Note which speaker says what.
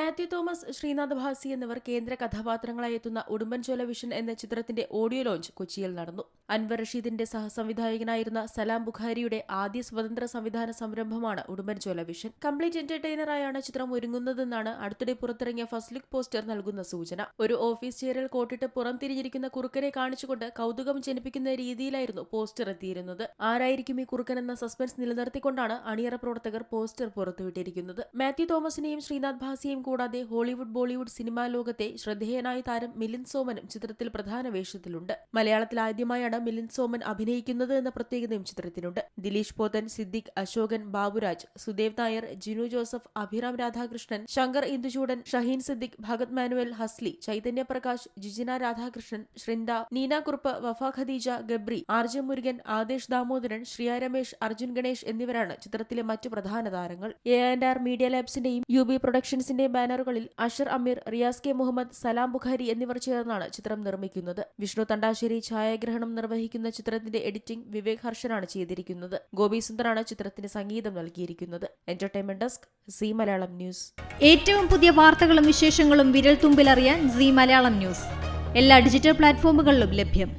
Speaker 1: Mathew Thomas, Sreenath Bhasi എന്നിവർ കേന്ദ്ര കഥാപാത്രങ്ങളായി എത്തുന്ന ഉടുമ്പൻചോല വിഷൻ എന്ന ചിത്രത്തിന്റെ ഓഡിയോ ലോഞ്ച് കൊച്ചിയിൽ നടന്നു. അൻവർ റഷീദിന്റെ സഹസംവിധായകനായിരുന്ന സലാം ബുഖാരിയുടെ ആദ്യ സ്വതന്ത്ര സംവിധാന സംരംഭമാണ് ഉടുമ്പൻചോല വിഷൻ. കംപ്ലീറ്റ് എന്റർടൈനറായാണ് ചിത്രം ഒരുങ്ങുന്നതെന്നാണ് അടുത്തിടെ പുറത്തിറങ്ങിയ ഫസ്റ്റ് ലുക്ക് പോസ്റ്റർ നൽകുന്ന സൂചന. ഒരു ഓഫീസ് ചെയറിൽ കോട്ടിട്ട് പുറംതിരിഞ്ഞിരിക്കുന്ന കുറുക്കനെ കാണിച്ചുകൊണ്ട് കൗതുകം ജനിപ്പിക്കുന്ന രീതിയിലായിരുന്നു പോസ്റ്റർ എത്തിയിരുന്നത്. ആരായിരിക്കും ഈ കുറുക്കൻ എന്ന സസ്പെൻസ് നിലനിർത്തിക്കൊണ്ടാണ് അണിയറ പ്രവർത്തകർ പോസ്റ്റർ പുറത്തുവിട്ടിരിക്കുന്നത്. മാത്യു തോമസിനെയും ശ്രീനാഥ് ഭാസിയെയും കൂടാതെ ഹോളിവുഡ് ബോളിവുഡ് സിനിമാ ലോകത്തെ ശ്രദ്ധേയനായ താരം മിലിന്ദ് സോമനും ചിത്രത്തിൽ പ്രധാന വേഷത്തിലുണ്ട്. മലയാളത്തിൽ ആദ്യമായാണ് മിലിന്ദ് സോമൻ അഭിനയിക്കുന്നത് എന്ന പ്രത്യേകതയും ചിത്രത്തിനുണ്ട്. ദിലീഷ് പോത്തൻ, സിദ്ദിഖ്, അശോകൻ, ബാബുരാജ്, സുദേവ് നായർ, ജിനു ജോസഫ്, അഭിറാം രാധാകൃഷ്ണൻ, ശങ്കർ ഇന്ദുചൂടൻ, ഷഹീൻ സിദ്ദിഖ്, ഭഗത് മാനുവൽ, ഹസ്ലി, ചൈതന്യ പ്രകാശ്, ജിജിന രാധാകൃഷ്ണൻ, ശ്രിന്ദ, നീന കുറുപ്പ്, വഫ ഖദീജ, ഗബ്രി, ആർജെ മുരുകൻ, ആദേശ് ദാമോദരൻ, ശ്രിയ രമേശ്, അർജുൻ ഗണേഷ് എന്നിവരാണ് ചിത്രത്തിലെ മറ്റു പ്രധാന താരങ്ങൾ. A&R മീഡിയ ലാബ്സിന്റെയും UB പ്രൊഡക്ഷൻസിന്റെയും ബാനറുകളിൽ അഷർ അമീർ, റിയാസ് കെ മുഹമ്മദ്, സലാം ബുഖാരി എന്നിവർ ചേർന്നാണ് ചിത്രം നിർമ്മിക്കുന്നത്. വിഷ്ണു തണ്ടാശ്ശേരി ഛായാഗ്രഹണം നിർവഹിക്കുന്ന ചിത്രത്തിന്റെ എഡിറ്റിംഗ് വിവേക് ഹർഷനാണ് ചെയ്തിരിക്കുന്നത്. ഗോപി സുന്ദറാണ് ചിത്രത്തിന് സംഗീതം നൽകിയിരിക്കുന്നത്. Entertainment desk, C Malayalam news.
Speaker 2: ഏറ്റവും പുതിയ വാർത്തകളും വിശേഷങ്ങളും വിരൽ തുമ്പിലറിയാൻ സി മലയാളം ന്യൂസ് എല്ലാ ഡിജിറ്റൽ പ്ലാറ്റ്ഫോമുകളിലും ലഭ്യം.